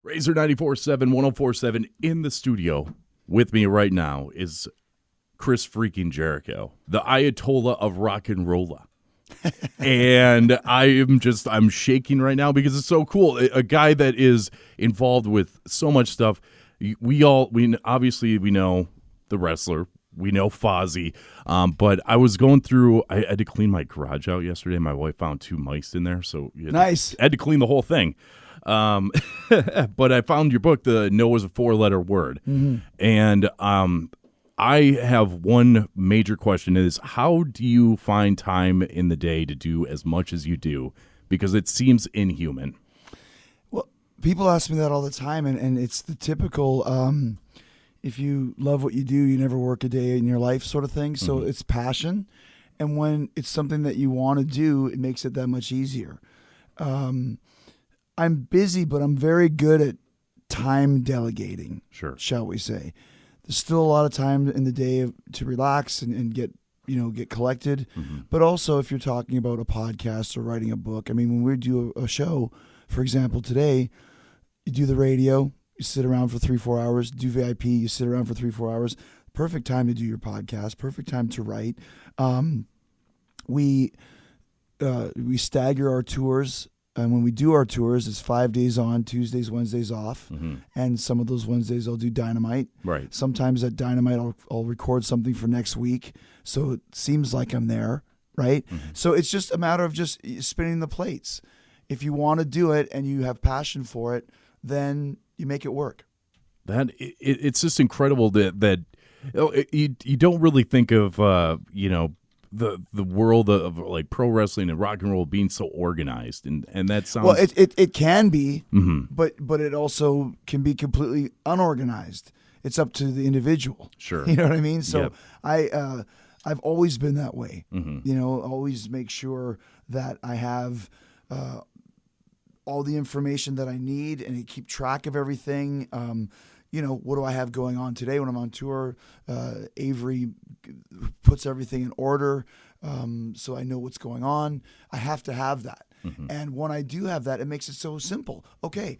Razor 94.7, 104.7 in the studio with me right now is Chris freaking Jericho, the Ayatollah of rock and rolla. And I'm shaking right now because it's so cool. A guy that is involved with so much stuff. We obviously know the wrestler. We know Fozzy. But I was going through, I had to clean my garage out yesterday. My wife found 2 mice in there. So nice. I had to clean the whole thing. But I found your book, The No is a 4-letter word. Mm-hmm. And I have one major question is, how do you find time in the day to do as much as you do? Because it seems inhuman. Well, people ask me that all the time, and it's the typical, if you love what you do, you never work a day in your life sort of thing. So it's passion. And when it's something that you want to do, it makes it that much easier. I'm busy, but I'm very good at time delegating, shall we say. There's still a lot of time in the day to relax and get collected. Mm-hmm. But also if you're talking about a podcast or writing a book, I mean, when we do a show, for example, today, you do the radio, you sit around for 3-4 hours, do VIP, you sit around for 3-4 hours. Perfect time to do your podcast, perfect time to write. We stagger our tours. And when we do our tours, it's 5 days on, Tuesdays, Wednesdays off. Mm-hmm. And some of those Wednesdays I'll do Dynamite. Right. Sometimes at Dynamite I'll record something for next week. So it seems like I'm there, right? Mm-hmm. So it's just a matter of just spinning the plates. If you want to do it and you have passion for it, then you make it work. It's just incredible that you don't really think of, the world of like pro wrestling and rock and roll being so organized, and that sounds well. It can be, mm-hmm. but it also can be completely unorganized. It's up to the individual. Sure, you know what I mean. So yep. I've always been that way. Mm-hmm. Always make sure that I have all the information that I need and I keep track of everything. What do I have going on today when I'm on tour? Avery puts everything in order, so I know what's going on. I have to have that. Mm-hmm. And when I do have that, it makes it so simple. Okay,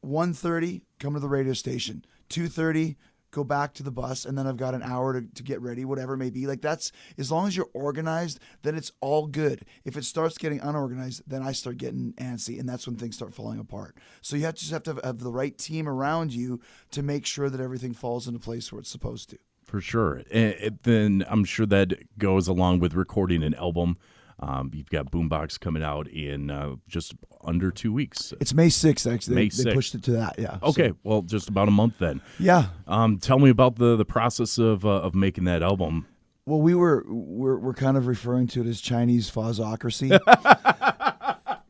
1:30, come to the radio station. 2:30, go back to the bus, and then I've got an hour to get ready, whatever it may be. Like that's, as long as you're organized, then it's all good. If it starts getting unorganized, then I start getting antsy, and that's when things start falling apart. So you just have to have the right team around you to make sure that everything falls into place where it's supposed to. For sure. And then I'm sure that goes along with recording an album. You've got Boombox coming out in just under 2 weeks. It's May 6th, actually. They pushed it to that, yeah. Okay, so. Well, just about a month then. Yeah. Tell me about the process of making that album. Well, we're kind of referring to it as Chinese Fozzocracy.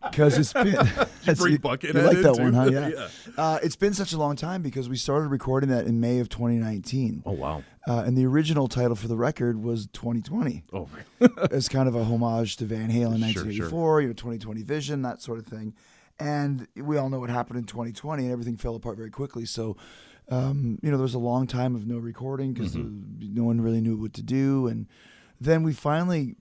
Because it's been... you like that one, huh? Yeah. It's been such a long time because we started recording that in May of 2019. Oh, wow. And the original title for the record was 2020. Oh, as kind of a homage to Van Halen, 1984, sure. 2020 Vision, that sort of thing. And we all know what happened in 2020, and everything fell apart very quickly. So, there was a long time of no recording because no one really knew what to do. And then we finally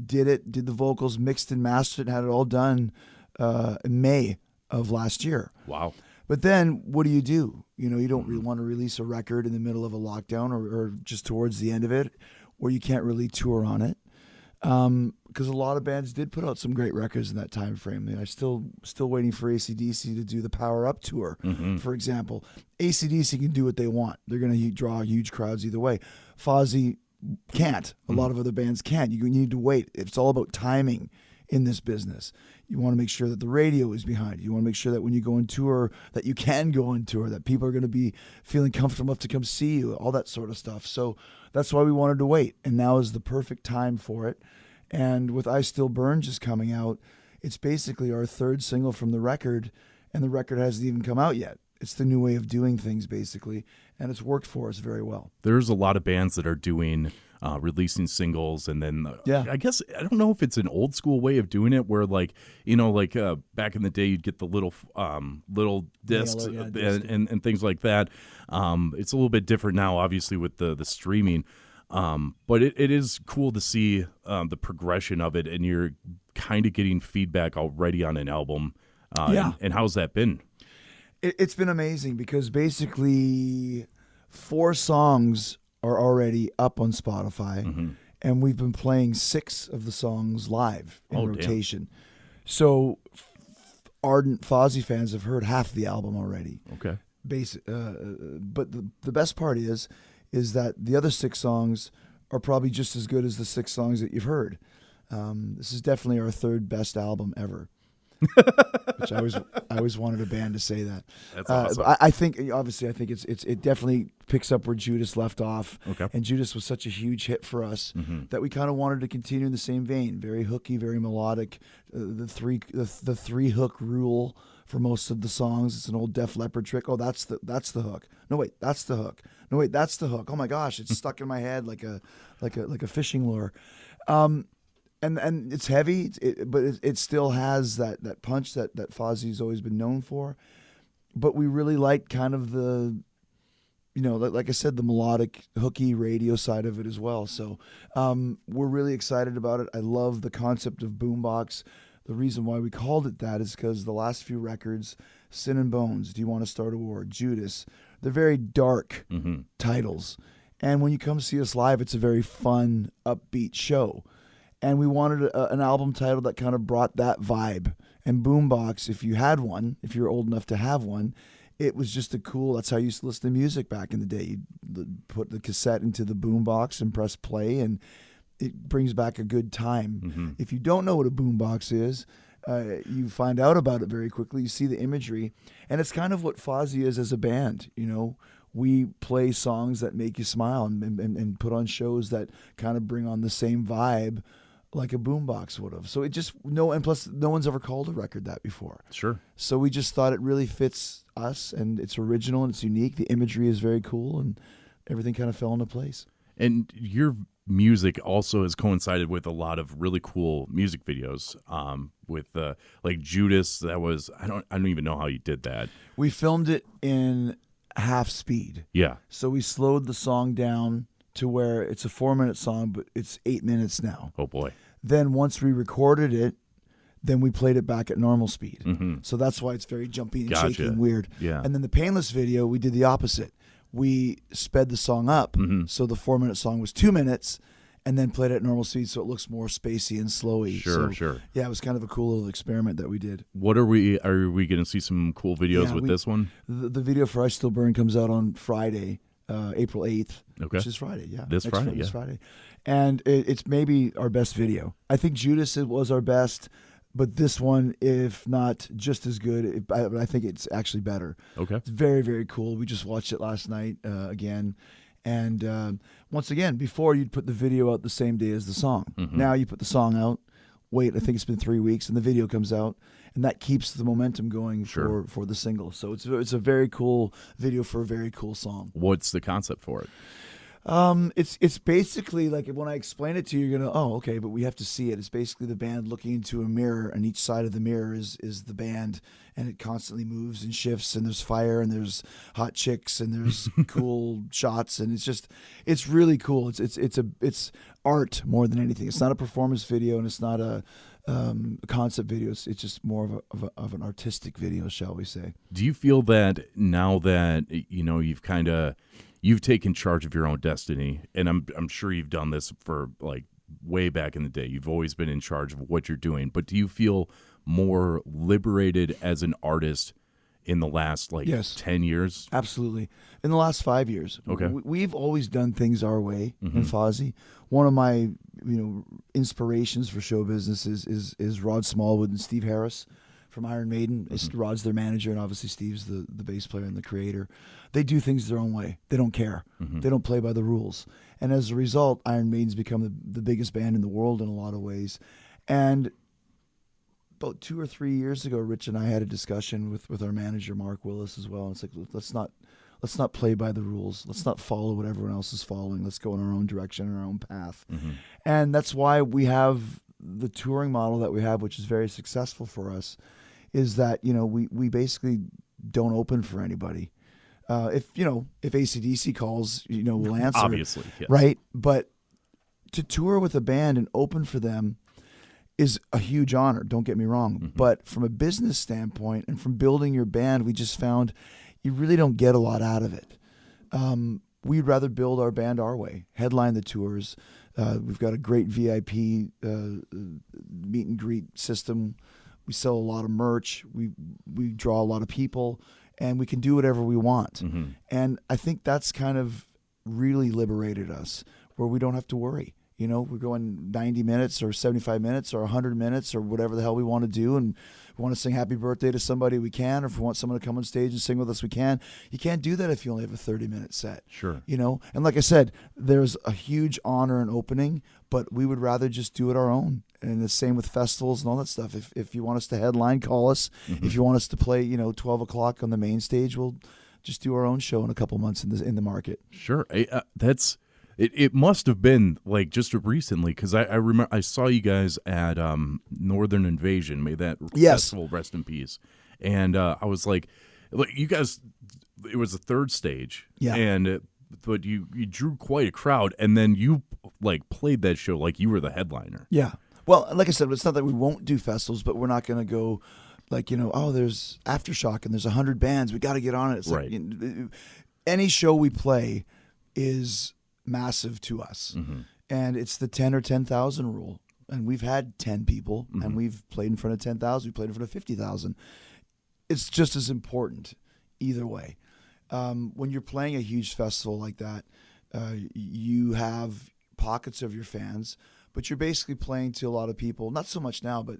did the vocals, mixed and mastered, and had it all done in May of last year. Wow. But then what do? You don't really want to release a record in the middle of a lockdown or just towards the end of it where you can't really tour on it. Because a lot of bands did put out some great records in that time frame. I'm still waiting for AC/DC to do the Power Up tour, for example. AC/DC can do what they want. They're going to draw huge crowds either way. Fozzy can't. A lot of other bands can't. You need to wait. It's all about timing in this business. You want to make sure that the radio is behind you. You want to make sure that when you go on tour, that you can go on tour, that people are going to be feeling comfortable enough to come see you, all that sort of stuff. So that's why we wanted to wait. And now is the perfect time for it. And with I Still Burn just coming out, it's basically our third single from the record, and the record hasn't even come out yet. It's the new way of doing things, basically, and it's worked for us very well. There's a lot of bands that are doing releasing singles, and then I guess I don't know if it's an old school way of doing it, where back in the day you'd get the little discs and things like that. It's a little bit different now, obviously, with the streaming. But it is cool to see the progression of it, and you're kind of getting feedback already on an album. And how's that been? It's been amazing because basically 4 songs are already up on Spotify, and we've been playing 6 of the songs live in rotation. So ardent Fozzy fans have heard half the album already. Okay. But the best part is that the other 6 songs are probably just as good as the 6 songs that you've heard. This is definitely our 3rd best album ever. Which I always wanted a band to say that. That's awesome. I think it definitely picks up where Judas left off. Okay. And Judas was such a huge hit for us that we kind of wanted to continue in the same vein. Very hooky, very melodic. The three hook rule for most of the songs. It's an old Def Leppard trick. Oh, that's the hook. No wait, that's the hook. No wait, that's the hook. Oh my gosh, it's stuck in my head like a fishing lure. And it's heavy, but it still has that punch that Fozzy's always been known for. But we really like kind of the, like I said, the melodic, hooky radio side of it as well. So we're really excited about it. I love the concept of boombox. The reason why we called it that is because the last few records, Sin and Bones, Do You Want to Start a War, Judas, they're very dark titles. And when you come see us live, it's a very fun, upbeat show. And we wanted an album title that kind of brought that vibe. And boombox, if you had one, if you're old enough to have one, it was just that's how you used to listen to music back in the day. You'd put the cassette into the boombox and press play, and it brings back a good time. If you don't know what a boombox is, you find out about it very quickly. You see the imagery. And it's kind of what Fozzy is as a band, We play songs that make you smile and put on shows that kind of bring on the same vibe like a boombox would have. So it just and plus no one's ever called a record that before. Sure. So we just thought it really fits us, and it's original and it's unique. The imagery is very cool, and everything kind of fell into place. And your music also has coincided with a lot of really cool music videos. With like Judas, that was I don't even know how you did that. We filmed it in half speed. Yeah. So we slowed the song down to where it's a 4-minute song, but it's 8 minutes now. Oh boy. Then once we recorded it, then we played it back at normal speed. So that's why it's very jumpy and shaky and weird. Yeah. And then the Painless video, we did the opposite. We sped the song up, so the 4-minute song was 2 minutes, and then played it at normal speed, so it looks more spacey and slowy. Sure. Yeah, it was kind of a cool little experiment that we did. What are we going to see some cool videos with this one? The video for I Still Burn comes out on Friday, April 8th, which is Friday. Yeah, this Friday. And it's maybe our best video. I think Judas was our best, but this one, if not just as good, I think it's actually better. Okay. It's very, very cool. We just watched it last night again. And once again, before you'd put the video out the same day as the song. Now you put the song out, wait, I think it's been 3 weeks, and the video comes out, and that keeps the momentum going for the single. So it's a very cool video for a very cool song. What's the concept for it? It's basically like when I explain it to you, you're gonna, oh, okay, but we have to see it. It's basically the band looking into a mirror, and each side of the mirror is the band, and it constantly moves and shifts, and there's fire, and there's hot chicks, and there's cool shots, and it's really cool. It's art more than anything. It's not a performance video, and it's not a concept video. It's just more of an artistic video, shall we say? Do you feel that now that you've taken charge of your own destiny, and I'm sure you've done this for like way back in the day. You've always been in charge of what you're doing, but do you feel more liberated as an artist in the last 10 years? Absolutely. In the last 5 years. Okay. We've always done things our way in Fozzy. One of my inspirations for show business is Rod Smallwood and Steve Harris from Iron Maiden. Rod's their manager, and obviously Steve's the bass player and the creator. They do things their own way. They don't care. They don't play by the rules. And as a result, Iron Maiden's become the biggest band in the world in a lot of ways. And about 2 or 3 years ago, Rich and I had a discussion with our manager, Mark Willis, as well. It's like, let's not play by the rules. Let's not follow what everyone else is following. Let's go in our own direction, in our own path. And that's why we have the touring model that we have, which is very successful for us, is that, we basically don't open for anybody. If AC/DC calls, we'll answer. Obviously, yes. Right? But to tour with a band and open for them is a huge honor. Don't get me wrong. But from a business standpoint and from building your band, we just found you really don't get a lot out of it. We'd rather build our band our way, headline the tours. We've got a great VIP meet and greet system. We sell a lot of merch. We draw a lot of people, and we can do whatever we want. And I think that's kind of really liberated us, where we don't have to worry. You know, we're going 90 minutes or 75 minutes or 100 minutes or whatever the hell we want to do. And if we want to sing happy birthday to somebody, we can. Or if we want someone to come on stage and sing with us, we can. You can't do that if you only have a 30-minute set. Sure. You know, and like I said, there's a huge honor in opening, but we would rather just do it our own. And the same with festivals and all that stuff. If you want us to headline, call us. If you want us to play, 12 o'clock on the main stage, we'll just do our own show in a couple months in the market. Sure. It must have been like just recently, because I remember I saw you guys at Northern Invasion. May that festival rest in peace. And I was like, you guys, it was the third stage. Yeah. And but you drew quite a crowd, and then you like played that show like you were the headliner. Yeah. Well, like I said, it's not that we won't do festivals, but we're not going to go like, there's Aftershock and there's 100 bands. We got to get on it. It's right. Like, any show we play is massive to us. And it's the 10 or 10,000 rule. And we've had 10 people and we've played in front of 10,000. We played in front of 50,000. It's just as important either way. When you're playing a huge festival like that, you have pockets of your fans, but you're basically playing to a lot of people, not so much now, but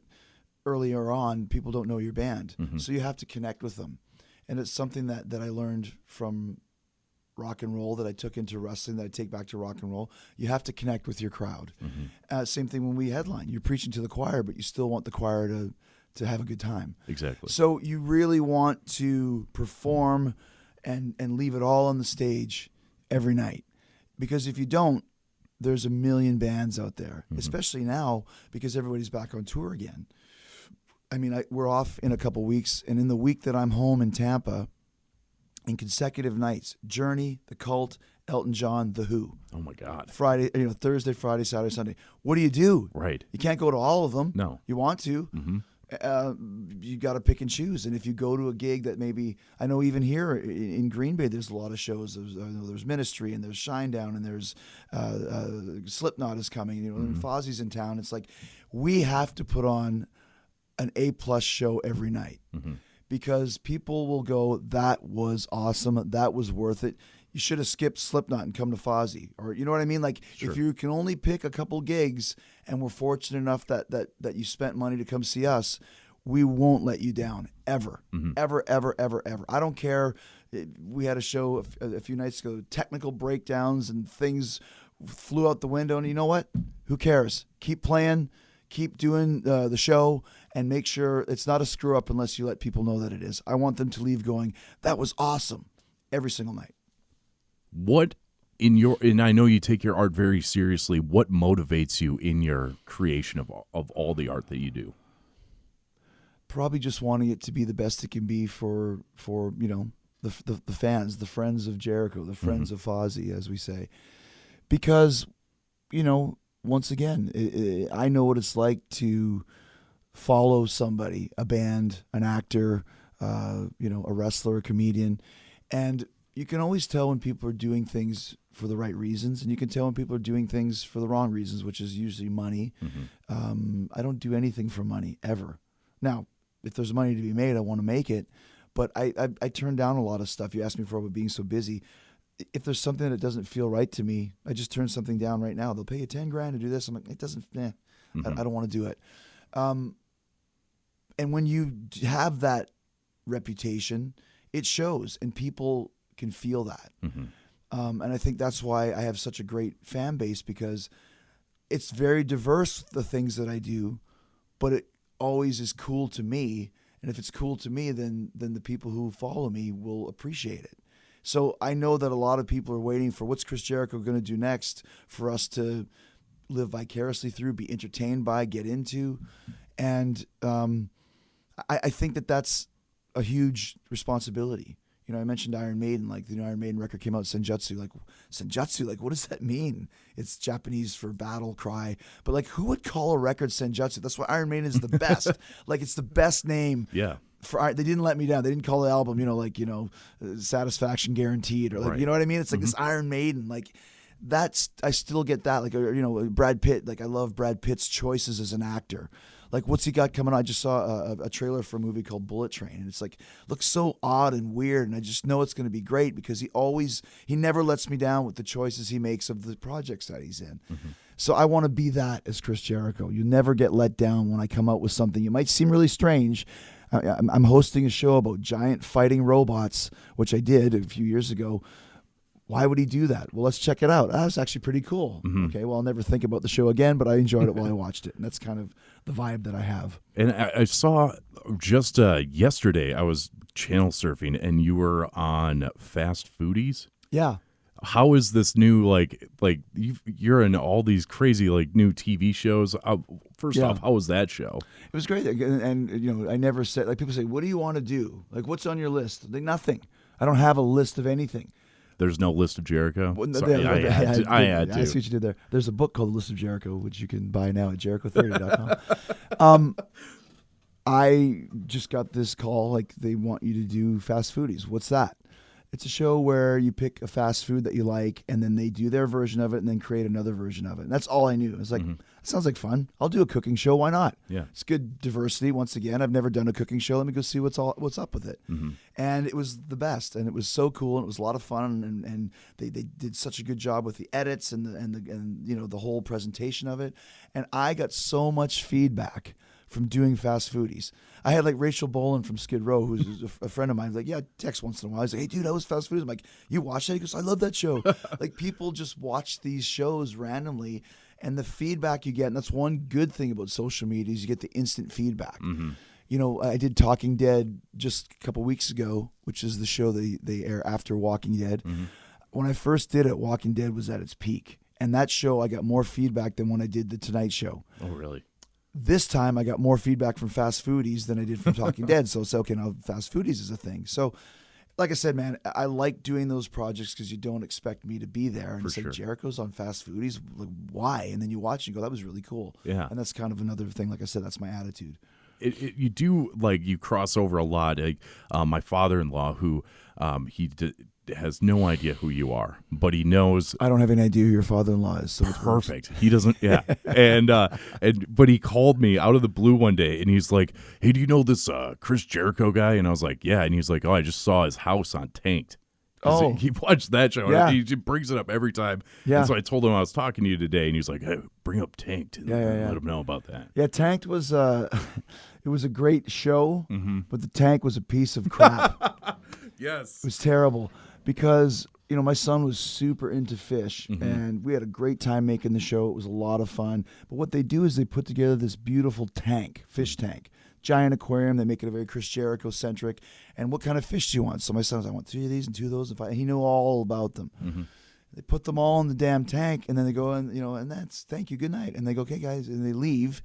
earlier on, people don't know your band. So you have to connect with them. And it's something that I learned from rock and roll, that I took into wrestling, that I take back to rock and roll. You have to connect with your crowd. Same thing when we headline. You're preaching to the choir, but you still want the choir to have a good time. Exactly. So you really want to perform and leave it all on the stage every night. Because if you don't, there's a million bands out there, especially now because everybody's back on tour again. I mean, we're off in a couple weeks, and in the week that I'm home in Tampa, in consecutive nights, Journey, The Cult, Elton John, The Who. Oh my God. Friday, Thursday, Friday, Saturday, Sunday. What do you do? Right. You can't go to all of them. No. You want to. You got to pick and choose. And if you go to a gig that maybe, I know even here in Green Bay, there's a lot of shows. There's Ministry and there's Shinedown and there's Slipknot is coming. And Fozzy's in town. It's like we have to put on an A+ show every night. Because people will go, that was awesome, that was worth it. You should have skipped Slipknot and come to Fozzy. Or you know what I mean? Like, sure. If you can only pick a couple gigs and we're fortunate enough that you spent money to come see us, we won't let you down, ever. Ever, ever, ever, ever. I don't care. We had a show a few nights ago, technical breakdowns and things flew out the window. And you know what? Who cares? Keep playing. Keep doing the show, and make sure it's not a screw up unless you let people know that it is. I want them to leave going, that was awesome, every single night. And I know you take your art very seriously, what motivates you in your creation of all the art that you do? Probably just wanting it to be the best it can be for the fans, the friends of Jericho, the friends of Fozzy, as we say. Because, once again, I know what it's like to follow somebody, a band, an actor, a wrestler, a comedian. And you can always tell when people are doing things for the right reasons, and you can tell when people are doing things for the wrong reasons, which is usually money. I don't do anything for money, ever. Now, if there's money to be made, I want to make it. But I turn down a lot of stuff. You asked me for about being so busy. If there's something that doesn't feel right to me, I just turn something down right now. They'll pay you $10,000 to do this. I'm like, it doesn't, I don't want to do it. And when you have that reputation, it shows, and people can feel that. And I think that's why I have such a great fan base, because it's very diverse, the things that I do, but it always is cool to me. And if it's cool to me, then the people who follow me will appreciate it. So I know that a lot of people are waiting for what's Chris Jericho going to do next for us to live vicariously through, be entertained by, get into. And I think that that's a huge responsibility. You know, I mentioned Iron Maiden, like the new Iron Maiden record came out, Senjutsu. Like, Senjutsu, like, what does that mean? It's Japanese for battle cry. But, like, who would call a record Senjutsu? That's why Iron Maiden is the best. Like, it's the best name. Yeah. They didn't let me down. They didn't call the album, Satisfaction Guaranteed, or like, Right. you know what I mean? It's like this Iron Maiden. Like, I still get that. Like, Brad Pitt. Like, I love Brad Pitt's choices as an actor. Like, what's he got coming on? I just saw a trailer for a movie called Bullet Train, and it's like, looks so odd and weird, and I just know it's going to be great because he never lets me down with the choices he makes of the projects that he's in. Mm-hmm. So I want to be that as Chris Jericho. You never get let down when I come out with something. It might seem really strange. I'm hosting a show about giant fighting robots, which I did a few years ago. Why would he do that? Well, let's check it out. That was actually pretty cool. Mm-hmm. Okay, well, I'll never think about the show again, but I enjoyed it while I watched it, and that's kind of the vibe that I have. And I saw just yesterday, I was channel surfing, and you were on Fast Foodies. Yeah. How is this new, like you're in all these crazy, like, new TV shows? First off, how was that show? It was great. And I never said, like, people say, what do you want to do? Like, what's on your list? Like, nothing. I don't have a list of anything. There's no List of Jericho? Well, Sorry, I had to. I see what you did there. There's a book called The List of Jericho, which you can buy now at jericho30.com. I just got this call, like, they want you to do Fast Foodies. What's that? It's a show where you pick a fast food that you like, and then they do their version of it and then create another version of it. And that's all I knew. It was like, that sounds like fun. I'll do a cooking show. Why not? Yeah. It's good diversity. Once again, I've never done a cooking show. Let me go see what's up with it. Mm-hmm. And it was the best, and it was so cool, and it was a lot of fun, and they did such a good job with the edits and the whole presentation of it. And I got so much feedback from doing Fast Foodies. I had, like, Rachel Bolan from Skid Row, who's a friend of mine. Like, yeah, text once in a while. I was like, hey, dude, I was Fast Foodies. I'm like, you watched that? He goes, I love that show. Like, people just watch these shows randomly, and the feedback you get, and that's one good thing about social media, is you get the instant feedback. Mm-hmm. You know, I did Talking Dead just a couple weeks ago, which is the show they air after Walking Dead. Mm-hmm. When I first did it, Walking Dead was at its peak. And that show, I got more feedback than when I did The Tonight Show. Oh, really? This time, I got more feedback from Fast Foodies than I did from Talking Dead. So it's okay, now Fast Foodies is a thing. So, like I said, man, I like doing those projects because you don't expect me to be there. And it's like, Jericho's on Fast Foodies. Like, why? And then you watch and you go, that was really cool. Yeah. And that's kind of another thing. Like I said, that's my attitude. You do, like, you cross over a lot. Like, my father-in-law, who has no idea who you are, but he knows. I don't have any idea who your father-in-law is. So perfect. He doesn't. Yeah. But he called me out of the blue one day, and he's like, "Hey, do you know this Chris Jericho guy?" And I was like, "Yeah." And he's like, "Oh, I just saw his house on Tanked." Oh, he watched that show. Yeah. He brings it up every time. Yeah. And so I told him I was talking to you today, and he's like, "Hey, bring up Tanked and let him know about that." Yeah, Tanked was it was a great show, but the tank was a piece of crap. Yes, it was terrible because my son was super into fish, and we had a great time making the show. It was a lot of fun. But what they do is they put together this beautiful fish tank. Giant aquarium. They make it a very Chris Jericho centric. And what kind of fish do you want? So my son was, I want 3 of these and 2 of those. And he knew all about them. Mm-hmm. They put them all in the damn tank, and then they go, and that's thank you, good night. And they go, okay, guys, and they leave,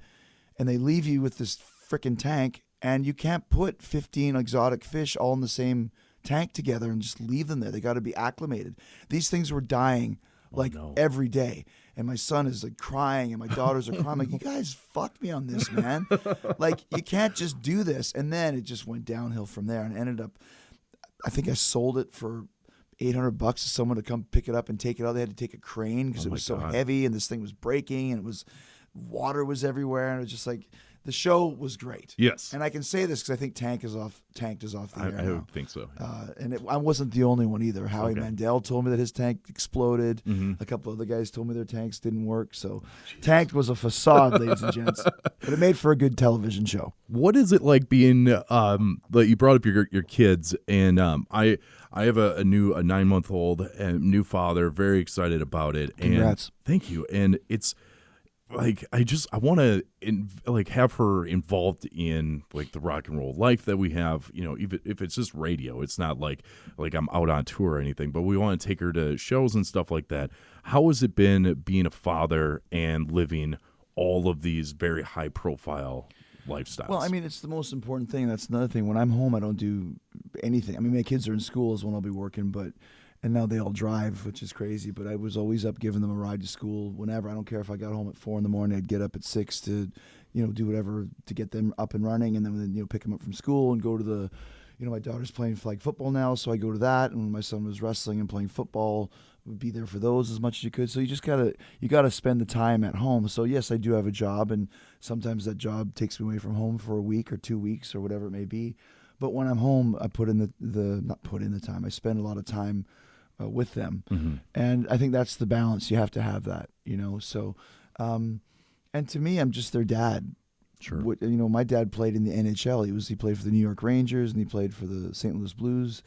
and they leave you with this freaking tank, and you can't put 15 exotic fish all in the same tank together and just leave them there. They got to be acclimated. These things were dying every day. And my son is like crying, and my daughters are crying. I'm like, you guys fucked me on this, man. Like, you can't just do this. And then it just went downhill from there, and ended up, I think I sold it for $800 to someone to come pick it up and take it out. They had to take a crane because it was so heavy, and this thing was breaking, and water was everywhere, and it was just like, the show was great. Yes. And I can say this because I think Tanked is off the air I now. think so. And I wasn't the only one either. Howie Mandel told me that his tank exploded. Mm-hmm. A couple other guys told me their tanks didn't work. So Tanked was a facade, ladies and gents. But it made for a good television show. What is it like being, you brought up your kids, and I have a 9-month-old and new father, very excited about it. Congrats. And thank you. And it's, like, I want to have her involved in, like, the rock and roll life that we have. Even if it's just radio, it's not like I'm out on tour or anything. But we want to take her to shows and stuff like that. How has it been being a father and living all of these very high profile lifestyles. Well, I mean, it's the most important thing. That's another thing. When I'm home, I don't do anything. I mean, my kids are in school is when I'll be working, and now they all drive, which is crazy. But I was always up giving them a ride to school whenever. I don't care if I got home at 4 a.m. I'd get up at 6 to, do whatever to get them up and running, and then pick them up from school and go to the, my daughter's playing flag football now, so I go to that. And when my son was wrestling and playing football, would be there for those as much as you could. So you gotta spend the time at home. So yes, I do have a job, and sometimes that job takes me away from home for a week or 2 weeks or whatever it may be. But when I'm home, I put in not put in the time. I spend a lot of time with them, and I think that's the balance. You have to have that, So, and to me, I'm just their dad. Sure. My dad played in the NHL. He played for the New York Rangers, and he played for the St. Louis Blues,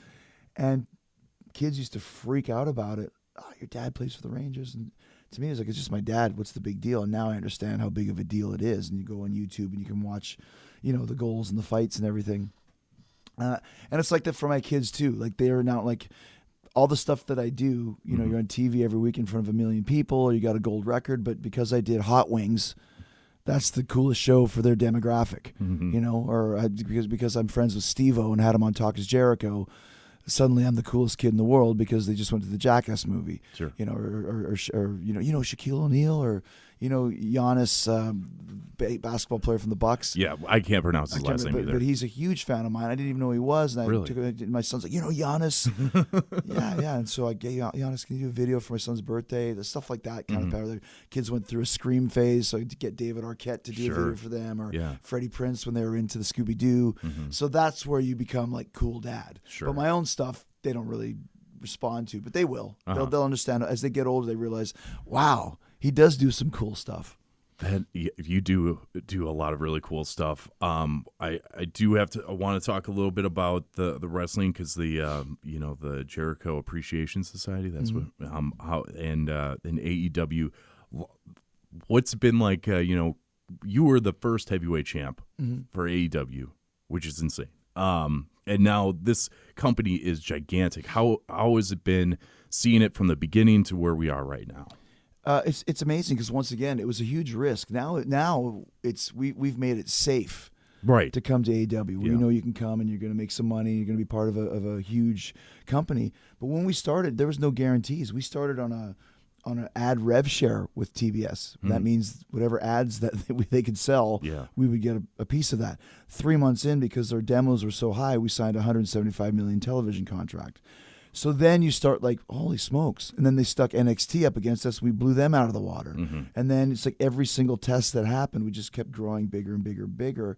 and kids used to freak out about it. Oh, your dad plays for the Rangers, and to me, it's just my dad. What's the big deal? And now I understand how big of a deal it is. And you go on YouTube and you can watch, the goals and the fights and everything. And it's like that for my kids too. Like they are now like all the stuff that I do. You're on TV every week in front of 1 million people, or you got a gold record. But because I did Hot Wings, that's the coolest show for their demographic. Or because I'm friends with Steve-O and had him on Talk is Jericho. Suddenly I'm the coolest kid in the world because they just went to the Jackass movie. Sure. Or Shaquille O'Neal, or Giannis, basketball player from the Bucks. Yeah, I can't pronounce his last name either. But he's a huge fan of mine. I didn't even know who he was, and Really? My son's like, Giannis. yeah. And so I gave Giannis, can you do a video for my son's birthday? The stuff like that kind of power. The kids went through a Scream phase, so I had to get David Arquette to do a video for them, or Freddie Prinze when they were into the Scooby Doo. So that's where you become like cool dad. Sure. But my own stuff, they don't really respond to, but they will. They'll understand as they get older. They realize, wow, he does do some cool stuff. And you do a lot of really cool stuff. I want to talk a little bit about the wrestling, because the Jericho Appreciation Society. That's what and AEW. What's been like? You were the first heavyweight champ for AEW, which is insane. And now this company is gigantic. How has it been seeing it from the beginning to where we are right now? It's amazing because once again, it was a huge risk. Now we've made it safe, right, to come to AEW. Where you know you can come and you're going to make some money. You're going to be part of a huge company. But when we started, there was no guarantees. We started on an ad rev share with TBS. That means whatever ads that they could sell, we would get a piece of that. 3 months in, because our demos were so high, we signed a $175 million television contract. So then you start like, holy smokes. And then they stuck NXT up against us. We blew them out of the water. And then it's like every single test that happened, we just kept growing bigger and bigger and bigger.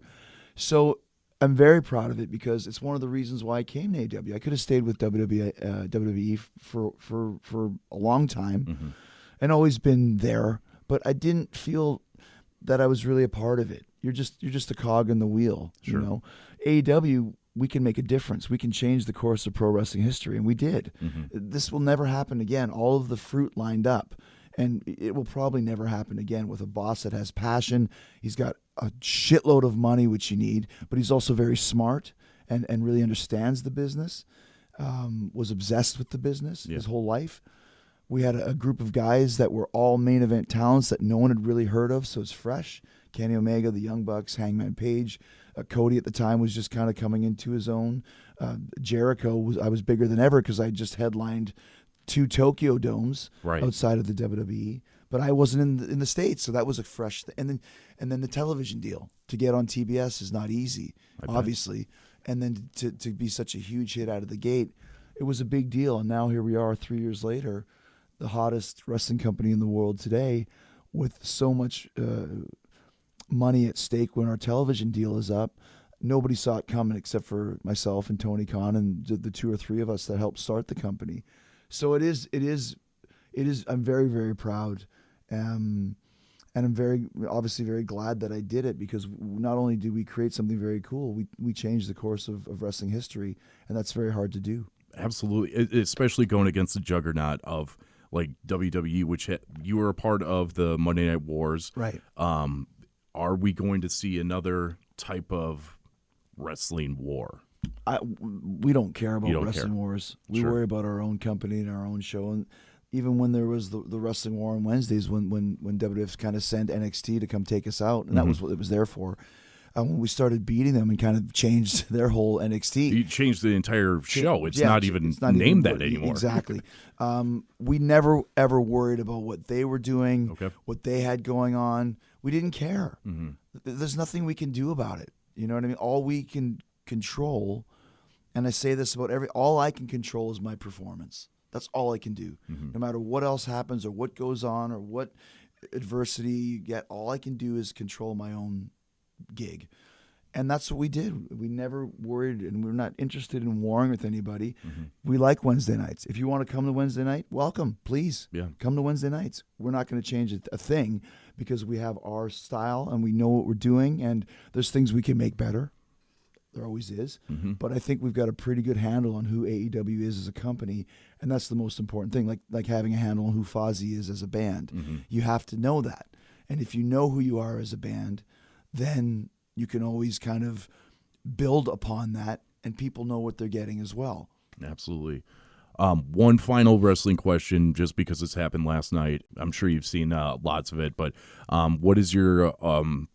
So I'm very proud of it because it's one of the reasons why I came to AEW. I could have stayed with WWE for a long time and always been there, but I didn't feel that I was really a part of it. You're just a cog in the wheel, Sure. AEW, we can make a difference. We can change the course of pro wrestling history, and we did. This will never happen again. All of the fruit lined up, and it will probably never happen again with a boss that has passion. He's got a shitload of money, which you need, but he's also very smart and really understands the business, was obsessed with the business his whole life. We had a group of guys that were all main event talents that no one had really heard of, so it's fresh. Kenny Omega, the Young Bucks, Hangman Page. Cody at the time was just kind of coming into his own. Jericho, I was bigger than ever because I just headlined 2 Tokyo Domes outside of the WWE. But I wasn't in the States, so that was a fresh thing. And then the television deal. To get on TBS is not easy, obviously. And then to be such a huge hit out of the gate, it was a big deal. And now here we are 3 years later, the hottest wrestling company in the world today, with so much money at stake when our television deal is up. Nobody saw it coming except for myself and Tony Khan and the 2 or 3 of us that helped start the company. So it is. I'm very, very proud. And I'm obviously very glad that I did it, because not only did we create something very cool, we changed the course of wrestling history, and that's very hard to do. Absolutely, especially going against the juggernaut of like WWE, which you were a part of the Monday Night Wars. Right. Are we going to see another type of wrestling war? We don't care about wrestling wars. We worry about our own company and our own show. And even when there was the wrestling war on Wednesdays, when WWF kind of sent NXT to come take us out, and that was what it was there for. when we started beating them and kind of changed their whole NXT. You changed the entire show. It's not even named that anymore. Exactly. We never, ever worried about what they were doing, Okay. what they had going on. We didn't care. Mm-hmm. There's nothing we can do about it. You know what I mean? All we can control, and I say this about all I can control is my performance. That's all I can do. Mm-hmm. No matter what else happens or what goes on or what adversity you get, all I can do is control my own gig. And that's what we did. We never worried, and we're not interested in warring with anybody. Mm-hmm. We like Wednesday nights. If you want to come to Wednesday night, welcome. Please come to Wednesday nights. We're not going to change a thing because we have our style and we know what we're doing, and there's things we can make better. There always is. Mm-hmm. But I think we've got a pretty good handle on who AEW is as a company, and that's the most important thing, like having a handle on who Fozzy is as a band. Mm-hmm. You have to know that. And if you know who you are as a band, then you can always kind of build upon that, and people know what they're getting as well. Absolutely. One final wrestling question, just because this happened last night. I'm sure you've seen lots of it, but what is your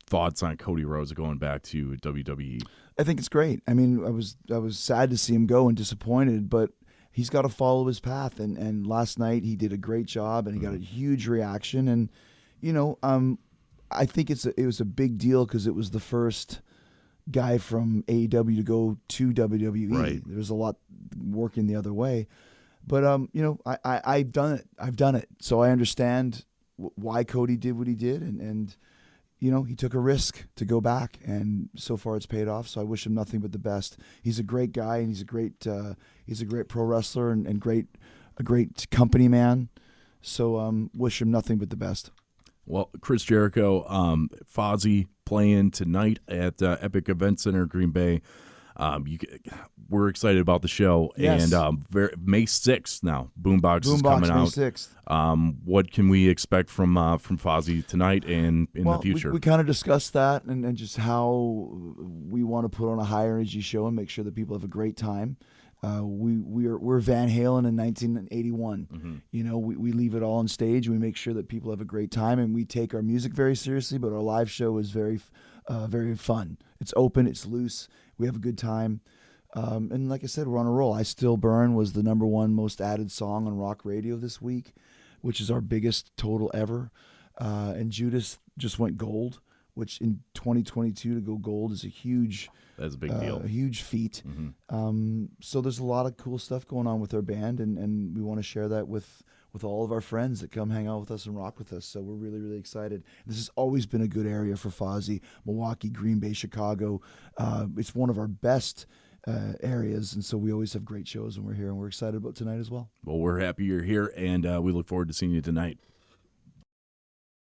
thoughts on Cody Rhodes going back to WWE? I think it's great. I mean, I was sad to see him go and disappointed, but he's got to follow his path. And last night he did a great job, and he got a huge reaction. And I think it was a big deal because it was the first guy from AEW to go to WWE. Right. There was a lot working the other way, but I've done it. I've done it, so I understand why Cody did what he did, and he took a risk to go back, and so far it's paid off. So I wish him nothing but the best. He's a great guy, and he's a great pro wrestler, and a great company man. So wish him nothing but the best. Well, Chris Jericho, Fozzy playing tonight at Epic Event Center, Green Bay. We're excited about the show. Yes. And May 6th now, Boombox is coming May out. 6th. What can we expect from Fozzy tonight and in the future? We kind of discussed that and just how we want to put on a higher energy show and make sure that people have a great time. We're Van Halen in 1981. Mm-hmm. We leave it all on stage. We make sure that people have a great time, and we take our music very seriously. But our live show is very fun. It's open. It's loose. We have a good time. And like I said, we're on a roll. I Still Burn was the #1 most added song on rock radio this week, which is our biggest total ever. And Judas just went gold, which in 2022 to go gold is that's a big deal. A huge feat. Mm-hmm. So there's a lot of cool stuff going on with our band, and we want to share that with all of our friends that come hang out with us and rock with us. So we're really, really excited. This has always been a good area for Fozzy. Milwaukee, Green Bay, Chicago. It's one of our best areas, and so we always have great shows when we're here, and we're excited about tonight as well. Well, we're happy you're here, and we look forward to seeing you tonight.